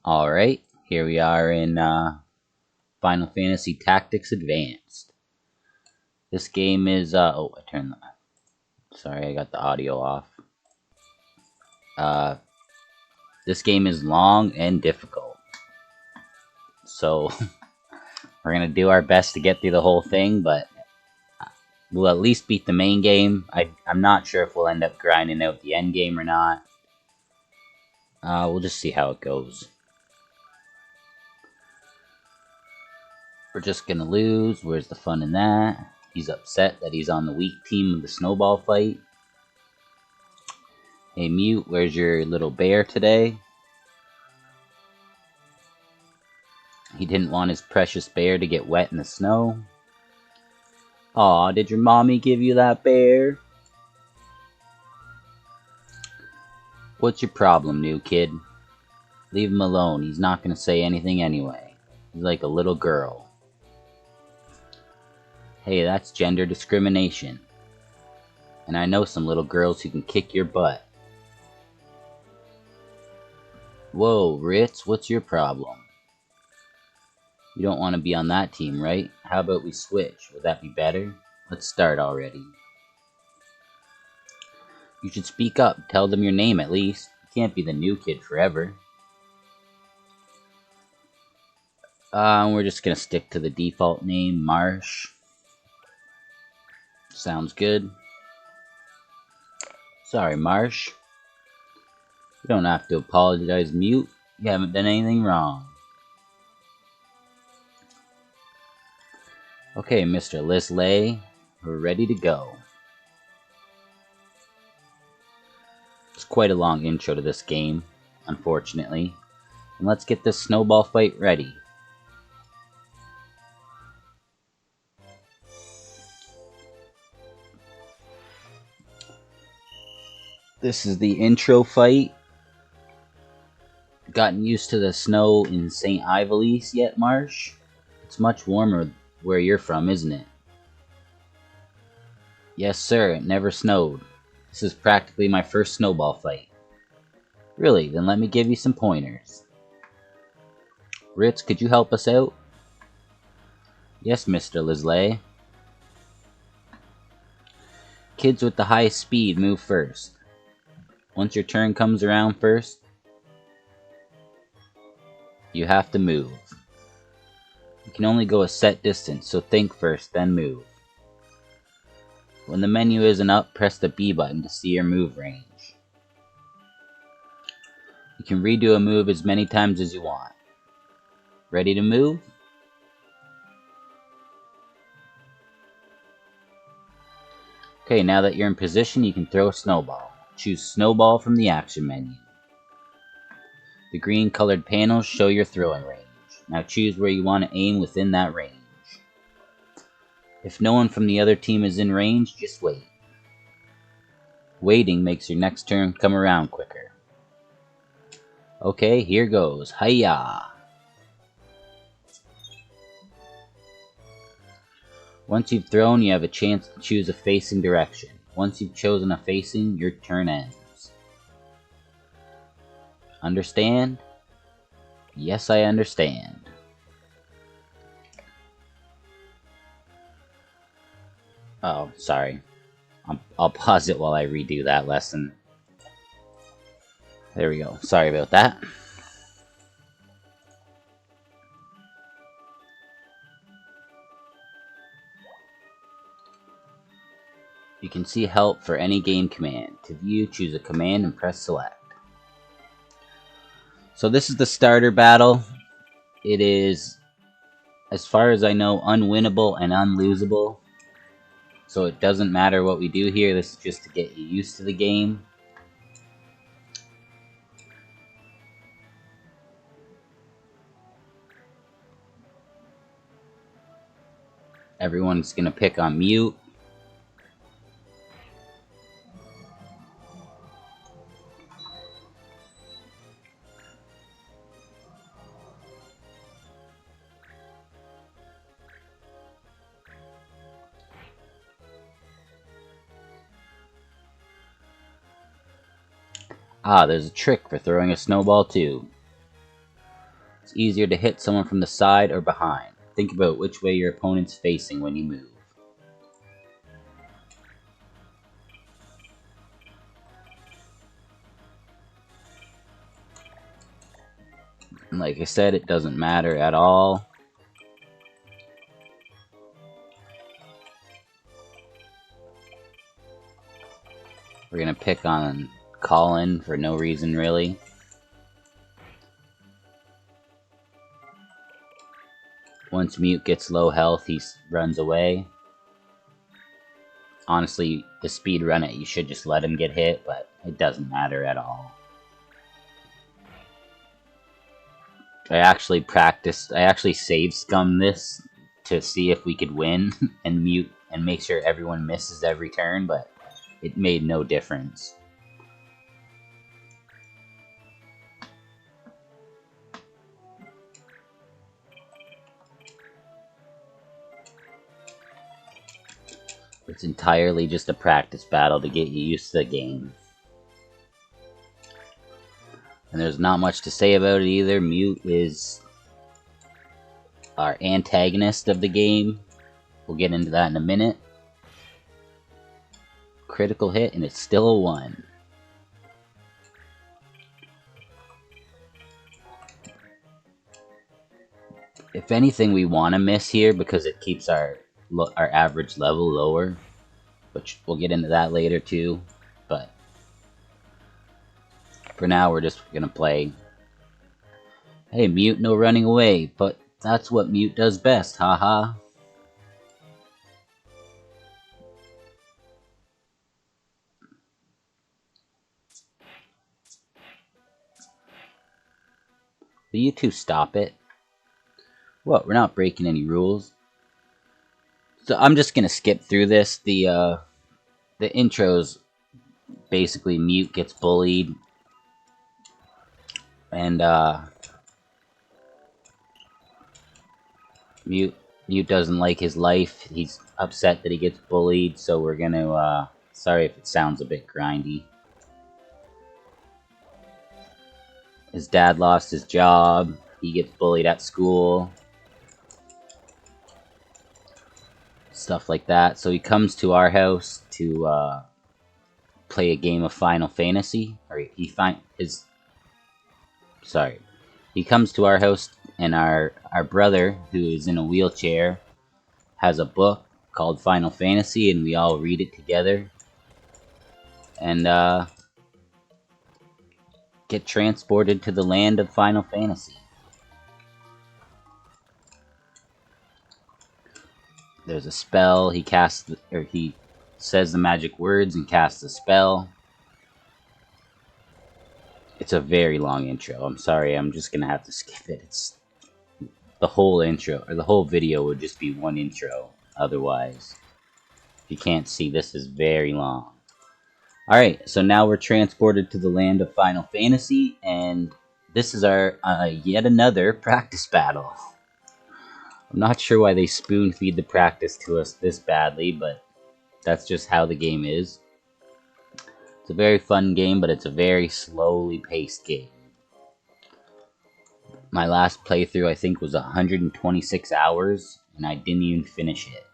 Alright, here we are in Final Fantasy Tactics Advanced. This game is, sorry, I got the audio off. This game is long and difficult. So, we're gonna do our best to get through the whole thing, but we'll at least beat the main game. I'm not sure if we'll end up grinding out the end game or not. We'll just see how it goes. We're just gonna lose. Where's the fun in that? He's upset that he's on the weak team of the snowball fight. Hey Mute, where's your little bear today? He didn't want his precious bear to get wet in the snow. Aw, did your mommy give you that bear? What's your problem, new kid? Leave him alone, he's not gonna say anything anyway. He's like a little girl. Hey, that's gender discrimination. And I know some little girls who can kick your butt. Whoa, Ritz, what's your problem? You don't want to be on that team, right? How about we switch? Would that be better? Let's start already. You should speak up. Tell them your name at least. You can't be the new kid forever. We're just gonna stick to the default name, Marsh. Sounds good. Sorry, Marsh. You don't have to apologize, Mute. You haven't done anything wrong. Okay, Mr. Lisley, we're ready to go. It's quite a long intro to this game, unfortunately. And let's get this snowball fight ready. This is the intro fight. Gotten used to the snow in St. Ivalice yet, Marsh? It's much warmer where you're from, isn't it? Yes, sir, it never snowed. This is practically my first snowball fight. Really? Then let me give you some pointers. Ritz, could you help us out? Yes, Mr. Lisley. Kids with the highest speed move first. Once your turn comes around first, you have to move. You can only go a set distance, so think first, then move. When the menu isn't up, press the B button to see your move range. You can redo a move as many times as you want. Ready to move? Okay, now that you're in position, you can throw a snowball. Choose Snowball from the action menu. The green colored panels show your throwing range. Now choose where you want to aim within that range. If no one from the other team is in range, just wait. Waiting makes your next turn come around quicker. Okay, here goes. Hiya! Once you've thrown, you have a chance to choose a facing direction. Once you've chosen a facing, your turn ends. Understand? Yes, I understand. Oh, sorry. I'll pause it while I redo that lesson. There we go. Sorry about that. You can see help for any game command. To view, choose a command and press select. So this is the starter battle. It is, as far as I know, unwinnable and unlosable. So it doesn't matter what we do here. This is just to get you used to the game. Everyone's gonna pick on Mute. Ah, there's a trick for throwing a snowball too. It's easier to hit someone from the side or behind. Think about which way your opponent's facing when you move. And like I said, it doesn't matter at all. We're gonna pick on Colin for no reason, really. Once Mute gets low health, he runs away. Honestly, to speed run it, you should just let him get hit, but it doesn't matter at all. I actually save scum this to see if we could win and mute and make sure everyone misses every turn, but it made no difference. It's entirely just a practice battle to get you used to the game. And there's not much to say about it either. Mute is our antagonist of the game. We'll get into that in a minute. Critical hit, and it's still a 1. If anything, we want to miss here because it keeps our average level lower, which we'll get into that later too. But for now, we're just gonna play. Hey, Mute, no running away, but that's what Mute does best, haha. Will you two stop it? What, we're not breaking any rules. So I'm just gonna skip through this. The intro's basically Mute gets bullied, and Mute doesn't like his life. He's upset that he gets bullied, so we're gonna sorry if it sounds a bit grindy. His dad lost his job. He gets bullied at school. Stuff like that. So he comes to our house to play a game of Final Fantasy. Or he comes to our house, and our brother, who is in a wheelchair, has a book called Final Fantasy, and we all read it together. And get transported to the land of Final Fantasy. There's a spell, he says the magic words and casts a spell. It's a very long intro. I'm sorry, I'm just gonna have to skip it. It's the whole intro, or the whole video would just be one intro otherwise. If you can't see, this is very long. Alright, so now we're transported to the land of Final Fantasy, and this is our yet another practice battle. I'm not sure why they spoon feed the practice to us this badly, but that's just how the game is. It's a very fun game, but it's a very slowly paced game. My last playthrough, I think, was 126 hours, and I didn't even finish it.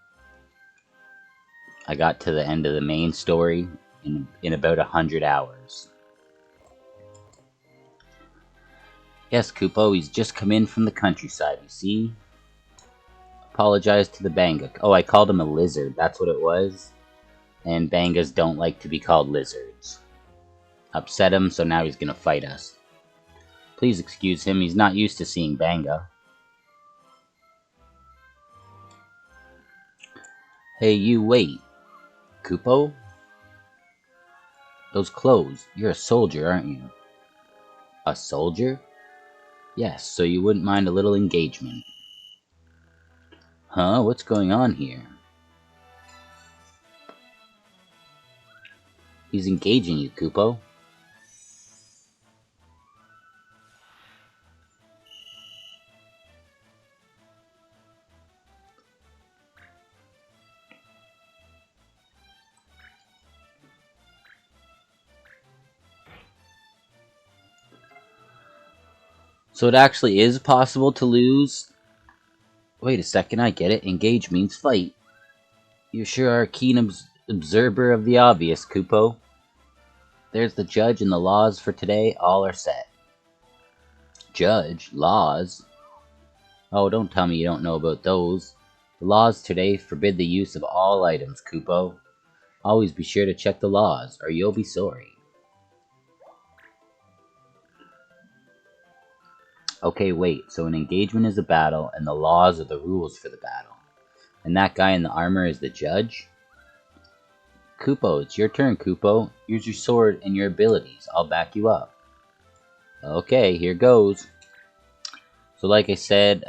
I got to the end of the main story in about 100 hours. Yes, Kupo, he's just come in from the countryside, you see? Apologize to the Banga. Oh, I called him a lizard, that's what it was. And Bangas don't like to be called lizards. Upset him, so now he's gonna fight us. Please excuse him, he's not used to seeing Banga. Hey, you wait. Kupo? Those clothes. You're a soldier, aren't you? A soldier? Yes, so you wouldn't mind a little engagement. Huh? What's going on here? He's engaging you, Kupo. So it actually is possible to lose. Wait a second, I get it. Engage means fight. You sure are a keen observer of the obvious, Kupo. There's the judge and the laws for today. All are set. Judge? Laws? Oh, don't tell me you don't know about those. The laws today forbid the use of all items, Kupo. Always be sure to check the laws, or you'll be sorry. Okay, wait, so an engagement is a battle, and the laws are the rules for the battle. And that guy in the armor is the judge? Kupo, it's your turn, Kupo. Use your sword and your abilities. I'll back you up. Okay, here goes. So like I said,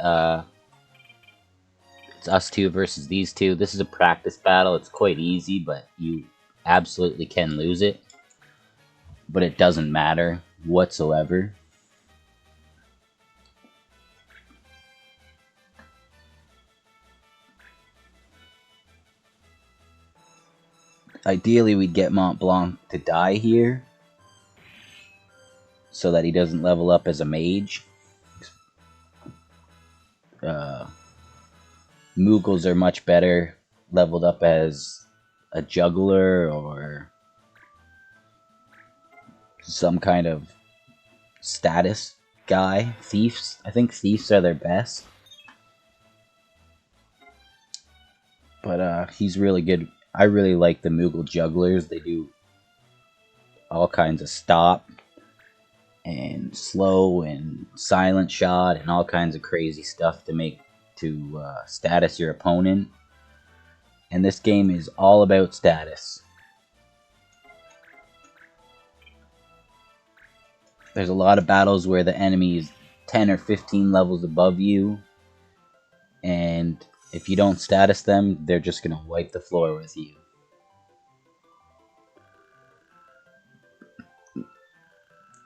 it's us two versus these two. This is a practice battle. It's quite easy, but you absolutely can lose it. But it doesn't matter whatsoever. Ideally, we'd get Mont Blanc to die here, so that he doesn't level up as a mage. Moogles are much better leveled up as a juggler or some kind of status guy. Thieves. I think thieves are their best. But he's really good. I really like the Moogle jugglers. They do all kinds of stop and slow and silent shot and all kinds of crazy stuff to status your opponent. And this game is all about status. There's a lot of battles where the enemy is 10 or 15 levels above you, and if you don't status them, they're just going to wipe the floor with you.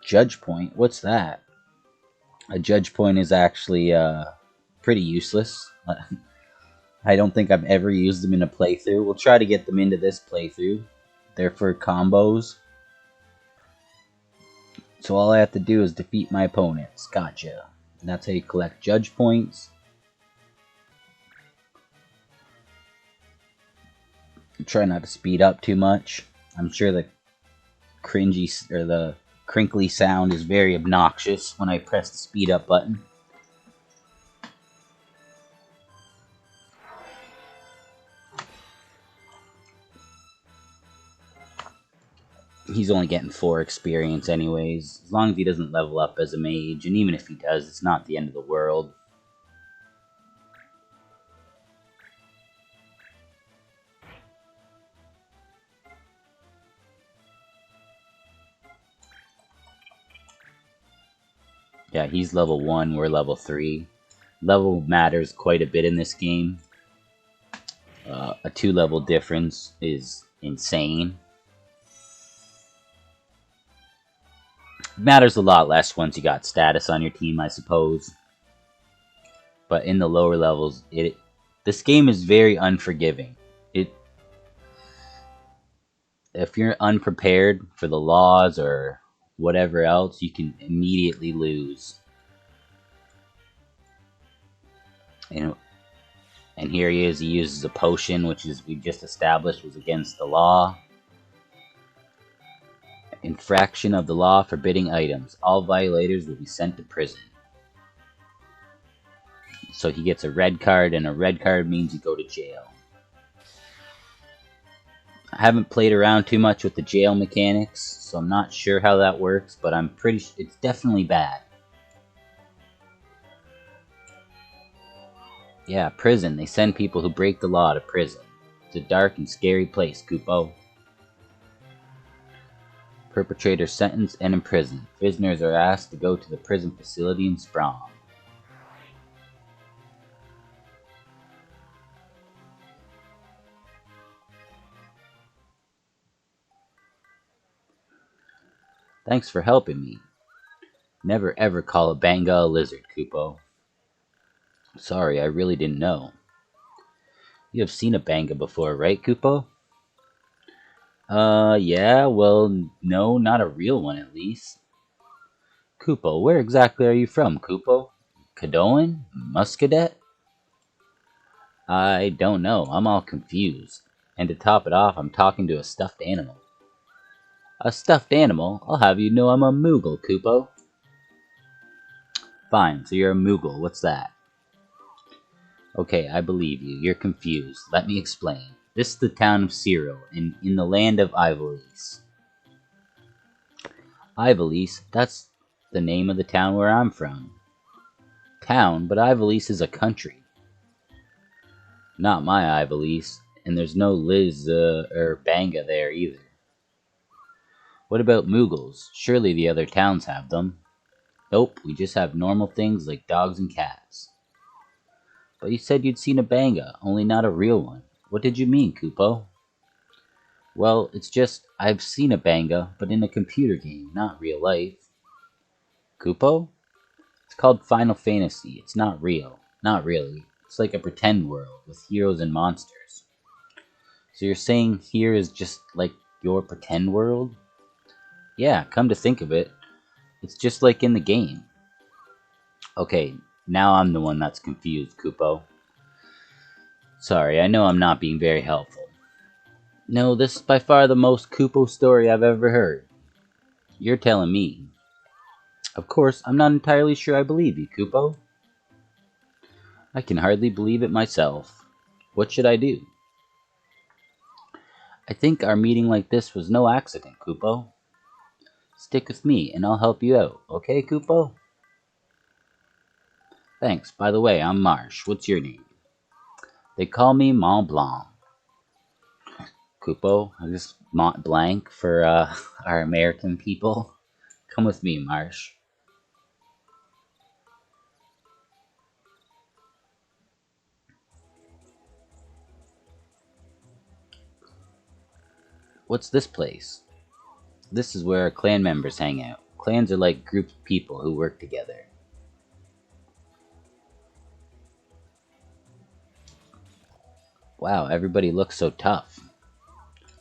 Judge point? What's that? A judge point is actually pretty useless. I don't think I've ever used them in a playthrough. We'll try to get them into this playthrough. They're for combos. So all I have to do is defeat my opponents. Gotcha. And that's how you collect judge points. Try not to speed up too much. I'm sure the cringy or the crinkly sound is very obnoxious when I press the speed up button. He's only getting 4 experience anyways, as long as he doesn't level up as a mage, and even if he does, it's not the end of the world. Yeah, he's level 1, we're level 3. Level matters quite a bit in this game. A 2 level difference is insane. Matters a lot less once you got status on your team, I suppose. But in the lower levels, this game is very unforgiving. If you're unprepared for the laws or whatever else, you can immediately lose. And here he is. He uses a potion, which is we just established was against the law. Infraction of the law forbidding items. All violators will be sent to prison. So he gets a red card, and a red card means you go to jail. I haven't played around too much with the jail mechanics, so I'm not sure how that works, but I'm pretty sure it's definitely bad. Yeah, prison. They send people who break the law to prison. It's a dark and scary place, Kupo. Perpetrators sentenced and imprisoned. Prisoners are asked to go to the prison facility in Sprong. Thanks for helping me. Never ever call a banga a lizard, Kupo. Sorry, I really didn't know. You have seen a banga before, right, Kupo? Yeah, well, no, not a real one at least. Kupo, where exactly are you from, Kupo? Kadoan? Muscadet? I don't know. I'm all confused. And to top it off, I'm talking to a stuffed animal. A stuffed animal? I'll have you know I'm a Moogle, Kupo. Fine, so you're a Moogle. What's that? Okay, I believe you. You're confused. Let me explain. This is the town of Cyril, in the land of Ivalice. Ivalice? That's the name of the town where I'm from. Town? But Ivalice is a country. Not my Ivalice, and there's no Liz or Banga there either. What about Moogles? Surely the other towns have them. Nope, we just have normal things like dogs and cats. But you said you'd seen a Banga, only not a real one. What did you mean, Kupo? Well, it's just, I've seen a Banga, but in a computer game, not real life. Kupo? It's called Final Fantasy. It's not real. Not really. It's like a pretend world with heroes and monsters. So you're saying here is just like your pretend world? Yeah, come to think of it, it's just like in the game. Okay, now I'm the one that's confused, Kupo. Sorry, I know I'm not being very helpful. No, this is by far the most Kupo story I've ever heard. You're telling me. Of course, I'm not entirely sure I believe you, Kupo. I can hardly believe it myself. What should I do? I think our meeting like this was no accident, Kupo. Stick with me, and I'll help you out, okay, Kupo? Thanks. By the way, I'm Marsh. What's your name? They call me Mont Blanc. Kupo, I just Mont Blanc for our American people. Come with me, Marsh. What's this place? This is where clan members hang out. Clans are like groups of people who work together. Wow, everybody looks so tough.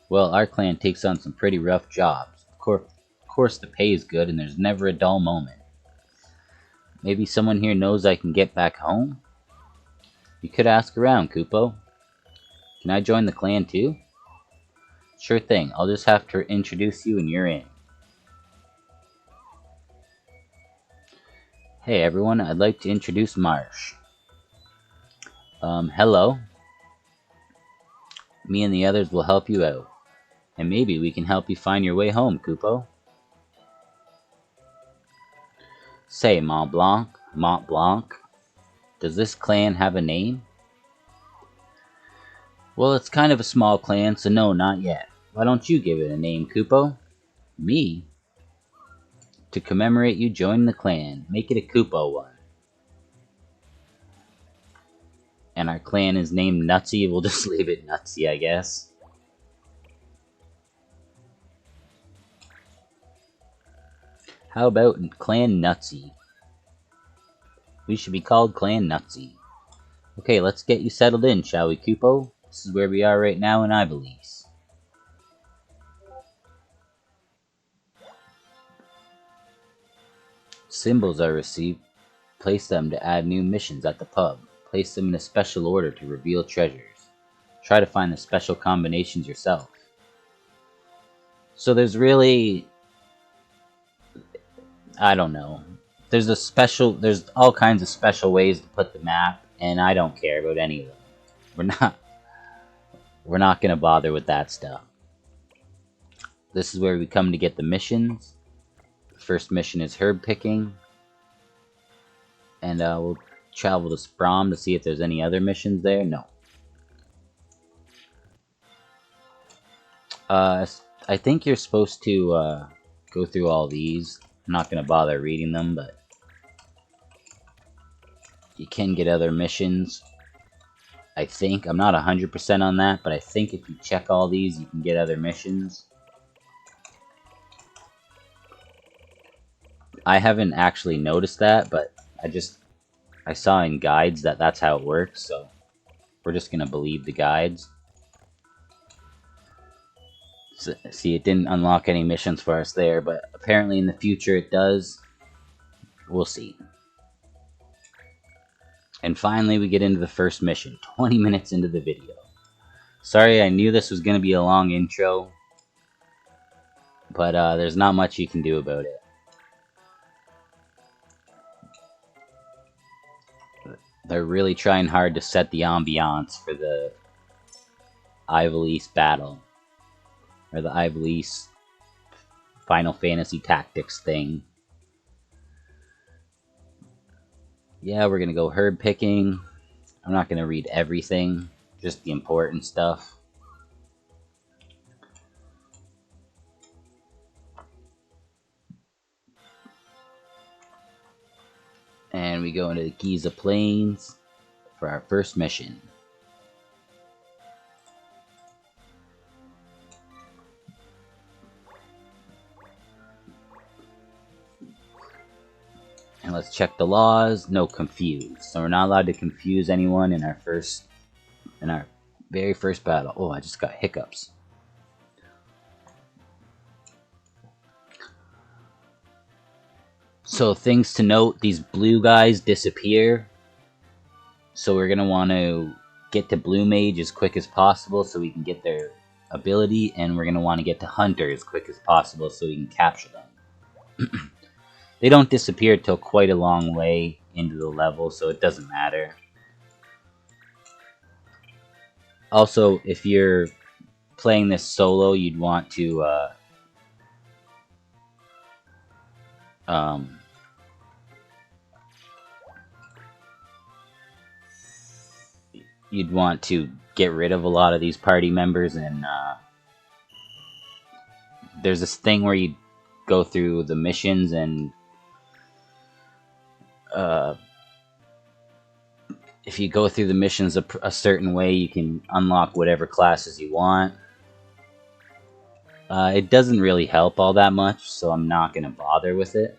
Well, our clan takes on some pretty rough jobs. Of course, the pay is good and there's never a dull moment. Maybe someone here knows I can get back home? You could ask around, Kupo. Can I join the clan too? Sure thing, I'll just have to introduce you and you're in. Hey everyone, I'd like to introduce Marsh. Hello. Me and the others will help you out. And maybe we can help you find your way home, Kupo. Say, Mont Blanc, does this clan have a name? Well, it's kind of a small clan, so no, not yet. Why don't you give it a name, Kupo? Me? To commemorate you joining the clan, make it a Kupo one. And our clan is named Nutsy, we'll just leave it Nutsy, I guess. How about Clan Nutsy? We should be called Clan Nutsy. Okay, let's get you settled in, shall we, Kupo? This is where we are right now in Ivalice. Symbols are received. Place them to add new missions at the pub. Place them in a special order to reveal treasures. Try to find the special combinations yourself. So there's really... I don't know. There's all kinds of special ways to put the map, and I don't care about any of them. We're not gonna bother with that stuff. This is where we come to get the missions. The first mission is herb picking. And we'll travel to Sprom to see if there's any other missions there. No. I think you're supposed to go through all these. I'm not going to bother reading them, but you can get other missions. I think. I'm not 100% on that, but I think if you check all these, you can get other missions. I haven't actually noticed that, but I saw in guides that that's how it works, so we're just going to believe the guides. So, see, it didn't unlock any missions for us there, but apparently in the future it does. We'll see. And finally, we get into the first mission, 20 minutes into the video. Sorry, I knew this was going to be a long intro, but there's not much you can do about it. They're really trying hard to set the ambiance for the Ivalice battle, or the Ivalice Final Fantasy Tactics thing. Yeah, we're gonna go herb picking. I'm not gonna read everything, just the important stuff. And we go into the Giza Plains for our first mission. And let's check the laws. No confuse. So we're not allowed to confuse anyone in our very first battle. Oh, I just got hiccups. So things to note, these blue guys disappear. So we're going to want to get to Blue Mage as quick as possible so we can get their ability. And we're going to want to get to Hunter as quick as possible so we can capture them. They don't disappear till quite a long way into the level, so it doesn't matter. Also, if you're playing this solo, you'd want to you'd want to get rid of a lot of these party members, and there's this thing where you go through the missions, and if you go through the missions a certain way, you can unlock whatever classes you want. It doesn't really help all that much, so I'm not going to bother with it.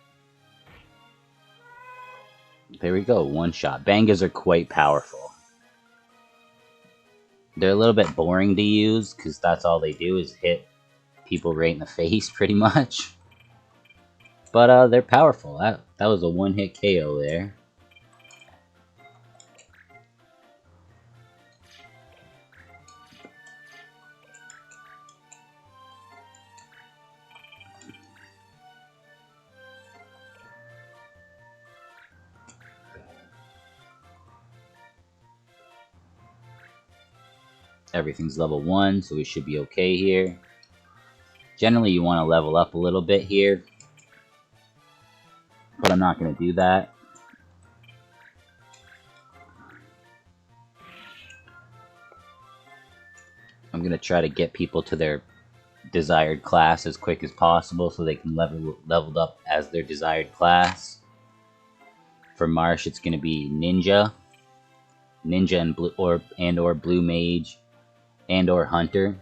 There we go, one shot. Bangas are quite powerful. They're a little bit boring to use, because that's all they do is hit people right in the face, pretty much. But they're powerful. That was a one-hit KO there. Everything's level 1, so we should be okay here. Generally, you want to level up a little bit here, but I'm not going to do that. I'm going to try to get people to their desired class as quick as possible so they can level up as their desired class. For Marsh, it's going to be Ninja and Blue Mage, and or Hunter.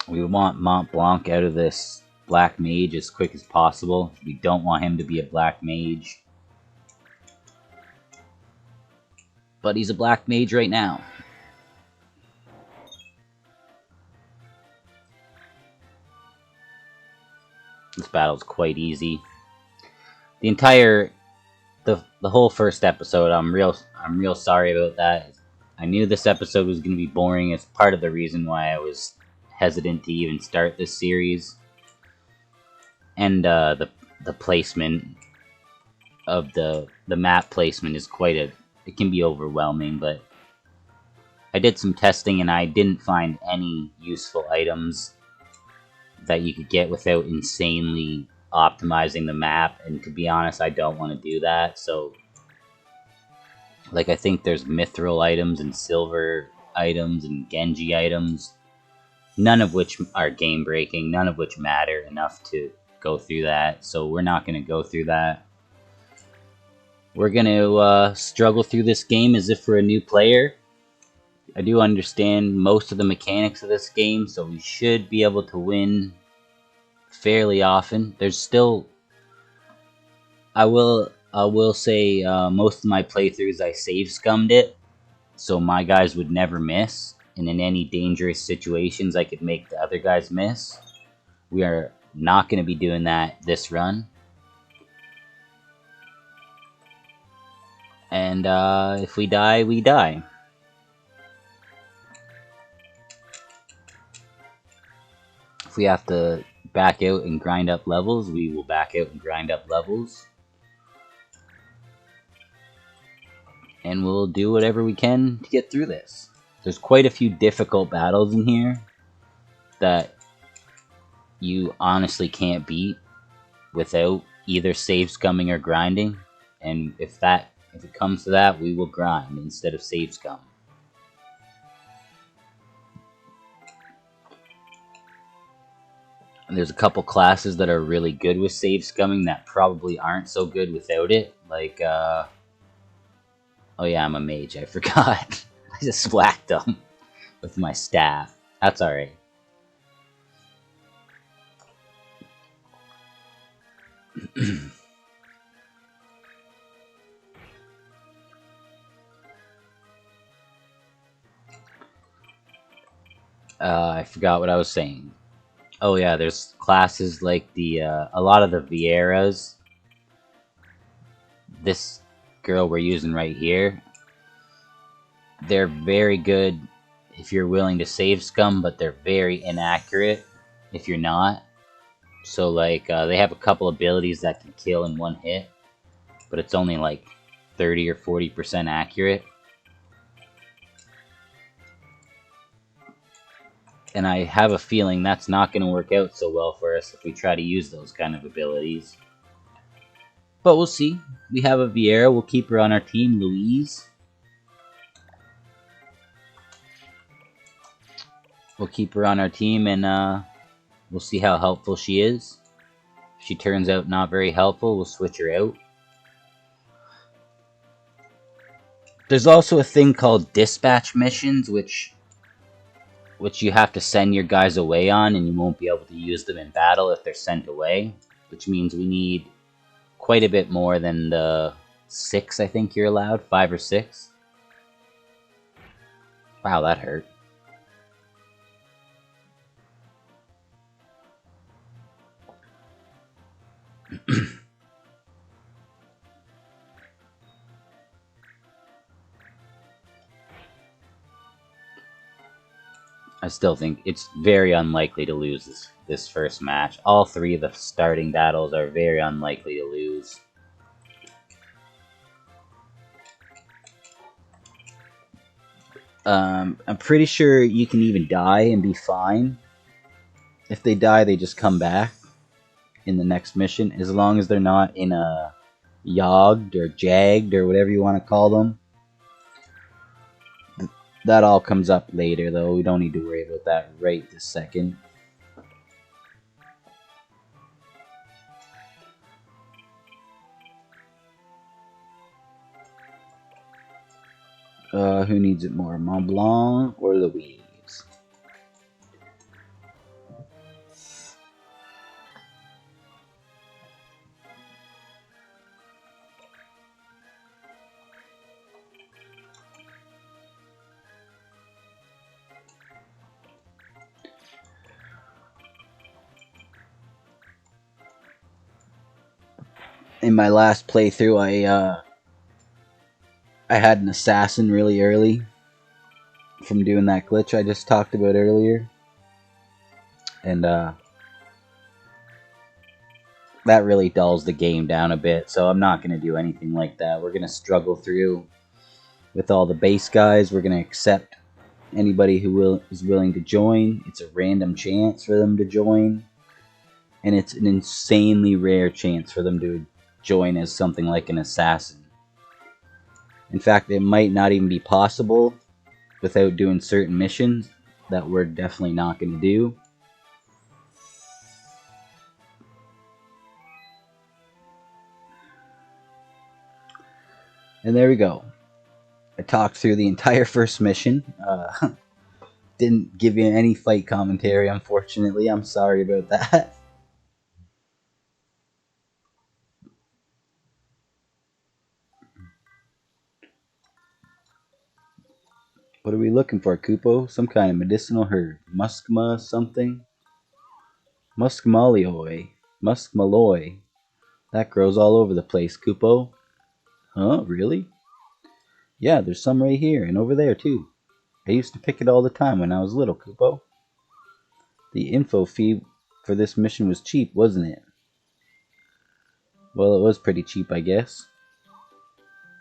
We want Mont Blanc out of this Black Mage as quick as possible. We don't want him to be a Black Mage. But he's a Black Mage right now. This battle's quite easy. The whole first episode, I'm real sorry about that. I knew this episode was going to be boring. It's part of the reason why I was hesitant to even start this series. And the placement of the map placement is it can be overwhelming, but I did some testing and I didn't find any useful items that you could get without insanely optimizing the map, and to be honest, I don't want to do that. So like, I think there's mithril items and silver items and Genji items, none of which are game breaking, none of which matter enough to go through that, so we're not going to go through that. We're going to struggle through this game as if we're a new player. I do understand most of the mechanics of this game, so we should be able to win fairly often. There's still... I will I will say most of my playthroughs I save scummed it, so my guys would never miss, and in any dangerous situations I could make the other guys miss. We are not going to be doing that this run. And if we die, we die. If we have to back out and grind up levels, we will back out and grind up levels. And we'll do whatever we can to get through this. There's quite a few difficult battles in here that you honestly can't beat without either save scumming or grinding. And if it comes to that, we will grind instead of save scum. And there's a couple classes that are really good with save scumming that probably aren't so good without it. Like, oh yeah, I'm a mage, I forgot. I just whacked them with my staff. That's alright. I forgot what I was saying. Oh yeah, there's classes like the a lot of the Vieras. This girl we're using right here. They're very good if you're willing to save scum, but they're very inaccurate if you're not. So like they have a couple abilities that can kill in one hit, but it's only like 30 or 40% accurate. And I have a feeling that's not going to work out so well for us if we try to use those kind of abilities. But we'll see. We have a Viera. We'll keep her on our team, Louise. We'll keep her on our team, and we'll see how helpful she is. If she turns out not very helpful, we'll switch her out. There's also a thing called dispatch missions, which you have to send your guys away on, and you won't be able to use them in battle if they're sent away. Which means we need quite a bit more than the 6, I think you're allowed. 5 or 6. Wow, that hurt. I still think it's very unlikely to lose this first match. All 3 of the starting battles are very unlikely to lose. I'm pretty sure you can even die and be fine. If they die, they just come back in the next mission, as long as they're not in a yogged or jagged or whatever you want to call them. That all comes up later, though. We don't need to worry about that right this second. Who needs it more, Mont Blanc or Louise? In my last playthrough, I had an assassin really early from doing that glitch I just talked about earlier. And that really dulls the game down a bit, so I'm not going to do anything like that. We're going to struggle through with all the base guys. We're going to accept anybody who is willing to join. It's a random chance for them to join. And it's an insanely rare chance for them to join as something like an assassin. In fact, it might not even be possible without doing certain missions that we're definitely not going to do. And there we go. I talked through the entire first mission. Didn't give you any fight commentary, unfortunately. I'm sorry about that. What are we looking for, Kupo? Some kind of medicinal herb. Muskma something? Muskmalloy. Muskmalloy. That grows all over the place, Kupo. Huh? Really? Yeah, there's some right here and over there too. I used to pick it all the time when I was little, Kupo. The info fee for this mission was cheap, wasn't it? Well, it was pretty cheap, I guess.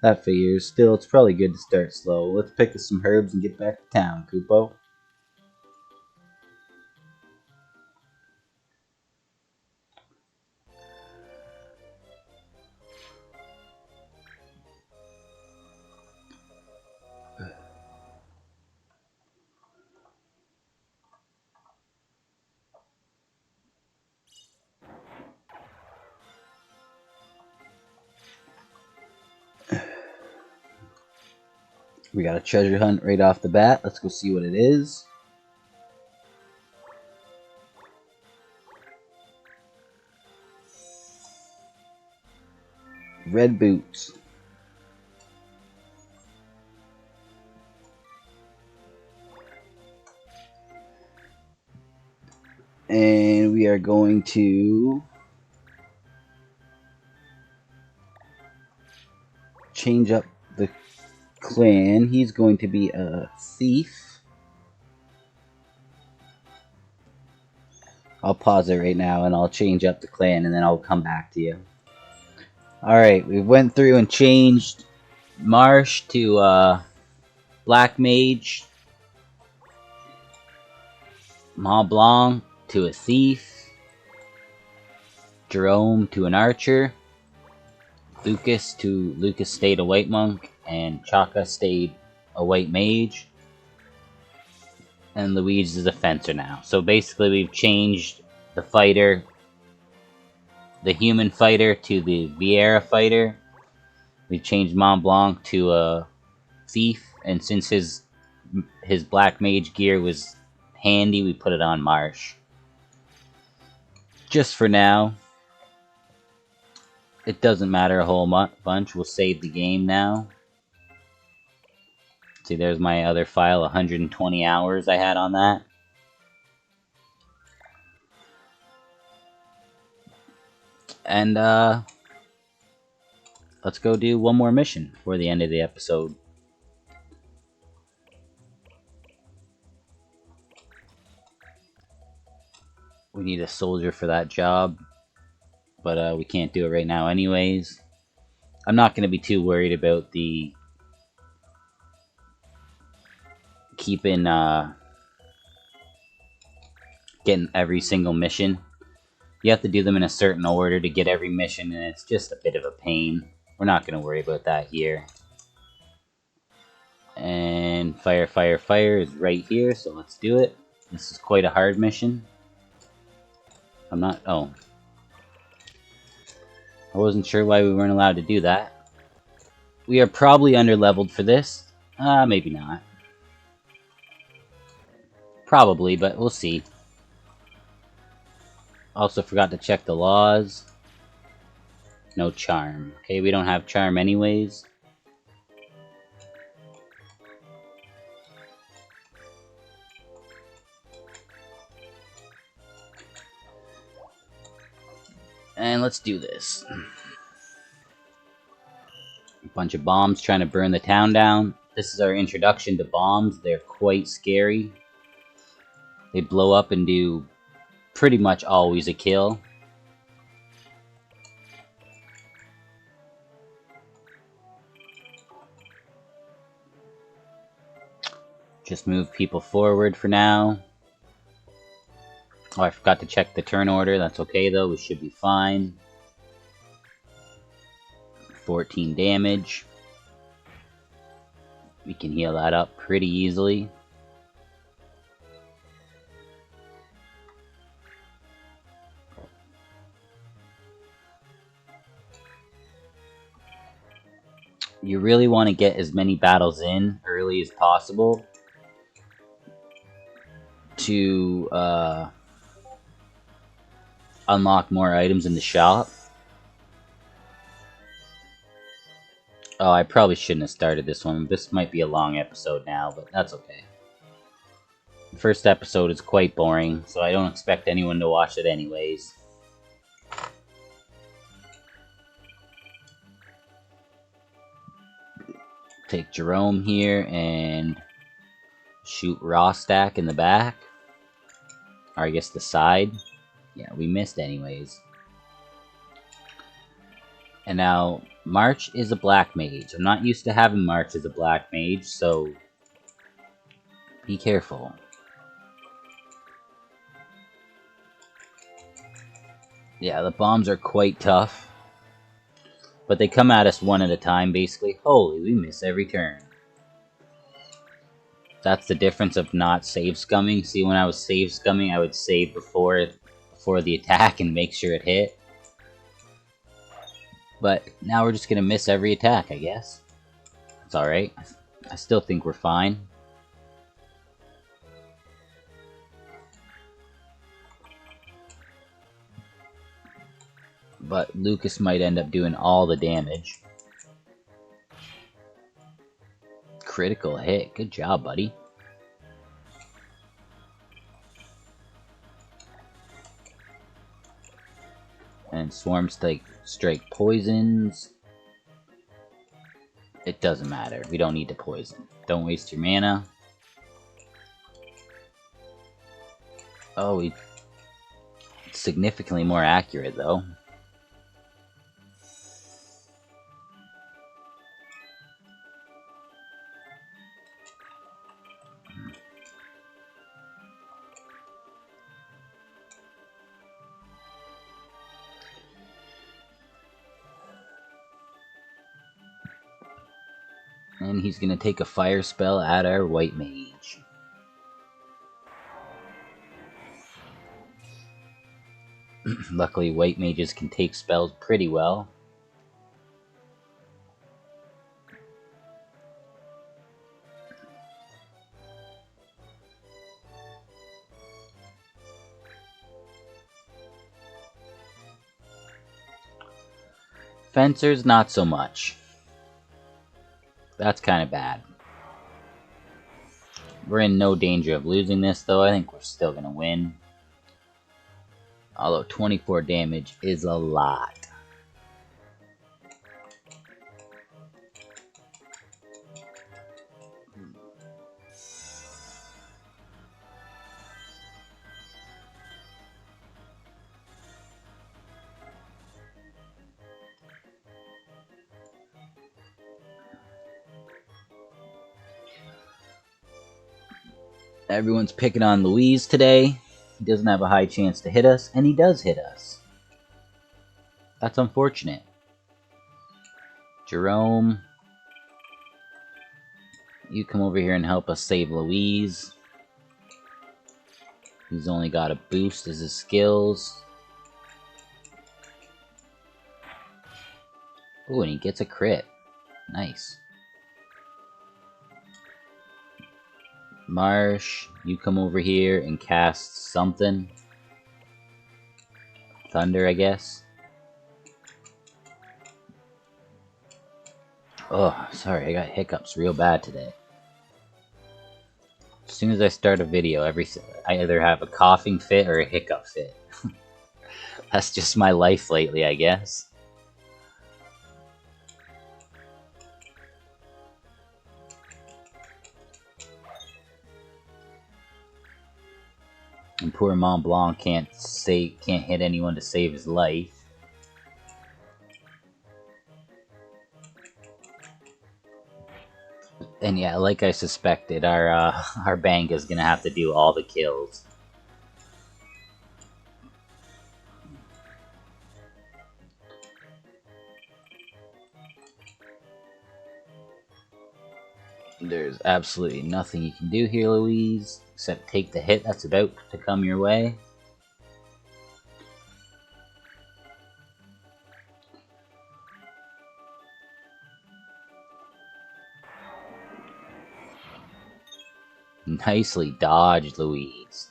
That figures. Still, it's probably good to start slow. Let's pick up some herbs and get back to town, Kupo. We got a treasure hunt right off the bat. Let's go see what it is. Red boots. And we are going to change up the clan. He's going to be a thief. I'll pause it right now and I'll change up the clan and then I'll come back to you. Alright, we went through and changed Marsh to Black Mage. Mont Blanc to a thief. Jerome to an archer. Lucas stayed a white monk. And Chaka stayed a white mage. And Luigi is a fencer now. So basically we've changed the fighter, the human fighter to the Vieira fighter. We've changed Mont Blanc to a thief, and since his black mage gear was handy, we put it on Marsh. Just for now. It doesn't matter a whole bunch. We'll save the game now. See, there's my other file, 120 hours I had on that. And, let's go do one more mission before the end of the episode. We need a soldier for that job, but we can't do it right now anyways. I'm not going to be too worried about the keeping, getting every single mission. You have to do them in a certain order to get every mission, and it's just a bit of a pain. We're not going to worry about that here. And fire, fire, fire is right here, so let's do it. This is quite a hard mission. I'm not... oh. I wasn't sure why we weren't allowed to do that. We are probably under-leveled for this. Maybe not. Probably, but we'll see. Also forgot to check the laws. No charm. Okay, we don't have charm anyways. And let's do this. A bunch of bombs trying to burn the town down. This is our introduction to bombs. They're quite scary. They blow up and do pretty much always a kill. Just move people forward for now. Oh, I forgot to check the turn order. That's okay though, we should be fine. 14 damage. We can heal that up pretty easily. You really want to get as many battles in early as possible to unlock more items in the shop. Oh, I probably shouldn't have started this one. This might be a long episode now, but that's okay. The first episode is quite boring, so I don't expect anyone to watch it anyways. Take Jerome here and shoot Rostak in the back. Or I guess the side. Yeah, we missed anyways. And now, March is a black mage. I'm not used to having March as a black mage, so be careful. Yeah, the bombs are quite tough. But they come at us one at a time, basically. Holy, we miss every turn. That's the difference of not save scumming. See, when I was save scumming, I would save before the attack and make sure it hit. But now we're just gonna miss every attack, I guess. It's alright. I still think we're fine. But Lucas might end up doing all the damage. Critical hit. Good job, buddy. And Swarm Strike poisons. It doesn't matter. We don't need to poison. Don't waste your mana. Oh, it's significantly more accurate, though. And he's going to take a fire spell at our white mage. Luckily, white mages can take spells pretty well. Fencers, not so much. That's kind of bad. We're in no danger of losing this, though. I think we're still going to win. Although 24 damage is a lot. Everyone's picking on Louise today. He doesn't have a high chance to hit us, and he does hit us. That's unfortunate. Jerome, you come over here and help us save Louise. He's only got a boost as his skills. Ooh, and he gets a crit. Nice. Marsh, you come over here and cast something. Thunder, I guess. Oh, sorry, I got hiccups real bad today. As soon as I start a video, I either have a coughing fit or a hiccup fit. That's just my life lately, I guess. And poor Mont Blanc can't hit anyone to save his life. And yeah, like I suspected, our bank is gonna have to do all the kills. There's absolutely nothing you can do here, Louise, except take the hit that's about to come your way. Nicely dodged, Louise.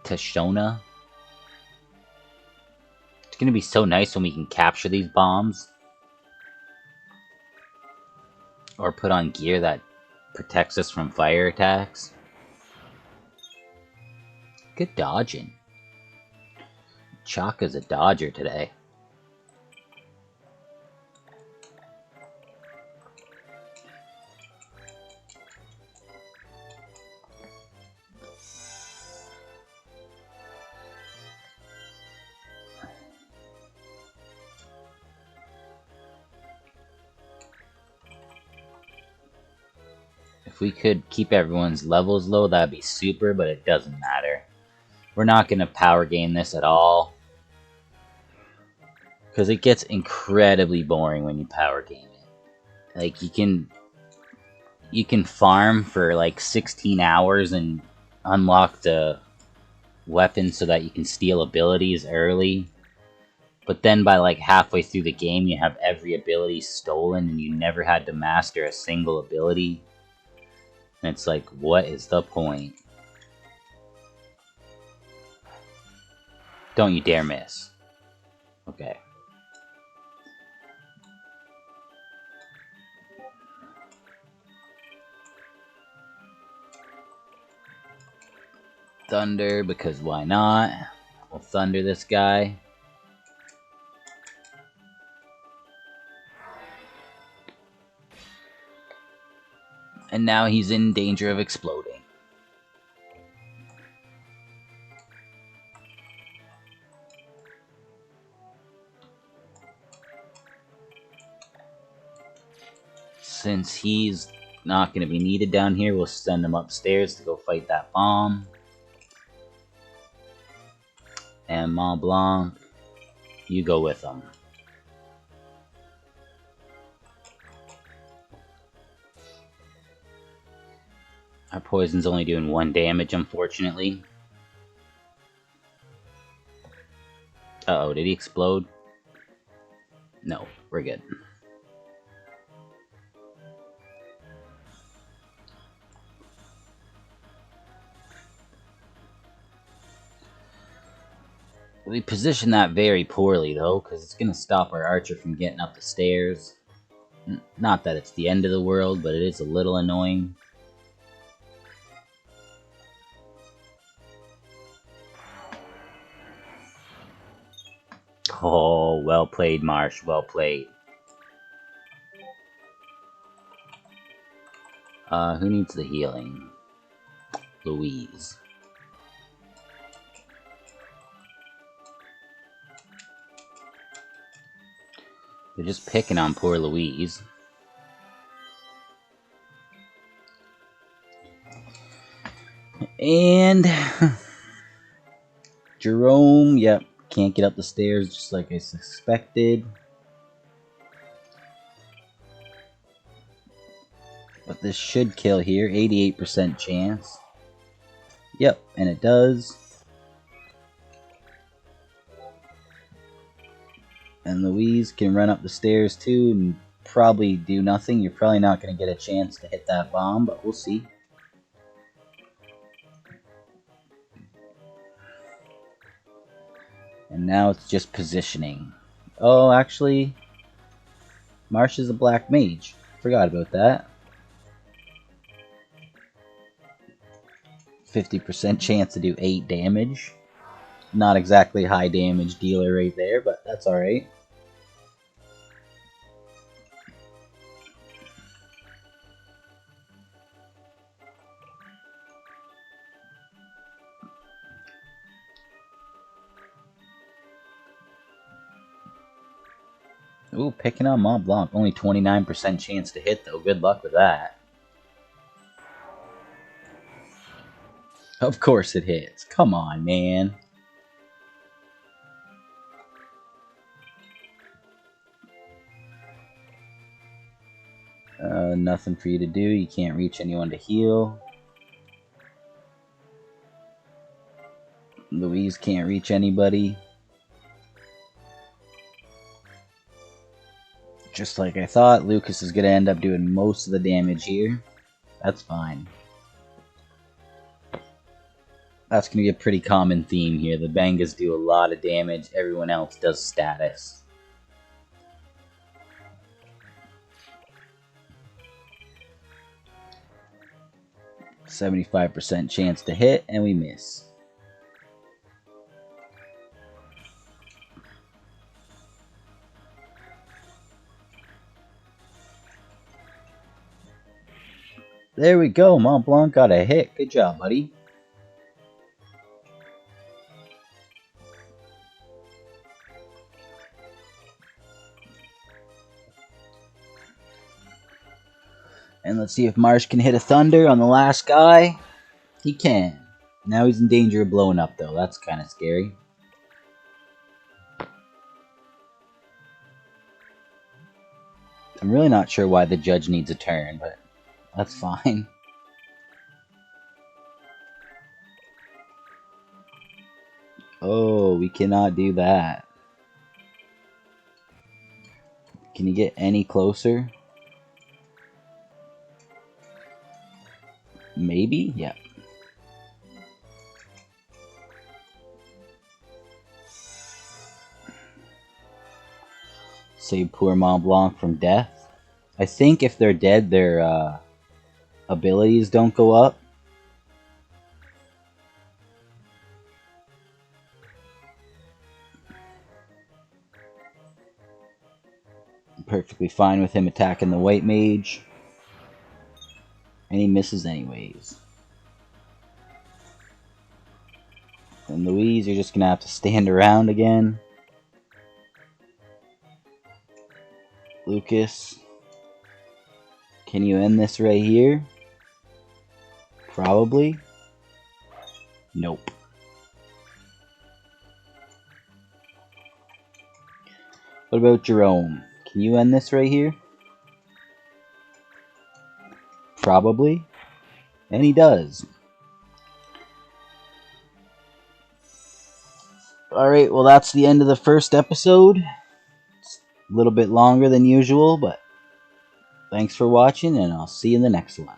Tashona. It's gonna be so nice when we can capture these bombs. Or put on gear that protects us from fire attacks. Good dodging. Chaka's a dodger today. If we could keep everyone's levels low, that'd be super, but it doesn't matter. We're not going to power game this at all. Because it gets incredibly boring when you power game it. Like, you can farm for like 16 hours and unlock the weapons so that you can steal abilities early. But then by like halfway through the game, you have every ability stolen and you never had to master a single ability. And it's like, what is the point? Don't you dare miss. Okay. Thunder, because why not? We'll thunder this guy. And now he's in danger of exploding. Since he's not going to be needed down here, we'll send him upstairs to go fight that bomb. And Mont Blanc, you go with him. Our poison's only doing 1 damage, unfortunately. Uh-oh, did he explode? No, we're good. We position that very poorly, though, because it's going to stop our archer from getting up the stairs. Not that it's the end of the world, but it is a little annoying. Oh, well played, Marsh. Well played. Who needs the healing? Louise. They're just picking on poor Louise. And Jerome, yep, can't get up the stairs just like I suspected. But this should kill here, 88% chance. Yep, and it does. And Louise can run up the stairs too and probably do nothing. You're probably not going to get a chance to hit that bomb, but we'll see. And now it's just positioning. Oh, actually, Marsh is a black mage. Forgot about that. 50% chance to do 8 damage. Not exactly high damage dealer right there, but that's alright. Ooh, picking on Mont Blanc. Only 29% chance to hit, though. Good luck with that. Of course it hits. Come on, man. Nothing for you to do. You can't reach anyone to heal. Louise can't reach anybody. Just like I thought, Lucas is going to end up doing most of the damage here. That's fine. That's going to be a pretty common theme here. The Bangas do a lot of damage, everyone else does status. 75% chance to hit, and we miss. There we go. Mont Blanc got a hit. Good job, buddy. And let's see if Marsh can hit a Thunder on the last guy. He can. Now he's in danger of blowing up, though. That's kind of scary. I'm really not sure why the judge needs a turn, but that's fine. Oh, we cannot do that. Can you get any closer? Maybe? Yeah. Save poor Mont Blanc from death. I think if they're dead, their abilities don't go up. I'm perfectly fine with him attacking the white mage. And he misses anyways. And Louise, you're just going to have to stand around again. Lucas, can you end this right here? Probably. Nope. What about Jerome? Can you end this right here? Probably. And he does. Alright, well that's the end of the first episode. It's a little bit longer than usual, but thanks for watching, and I'll see you in the next one.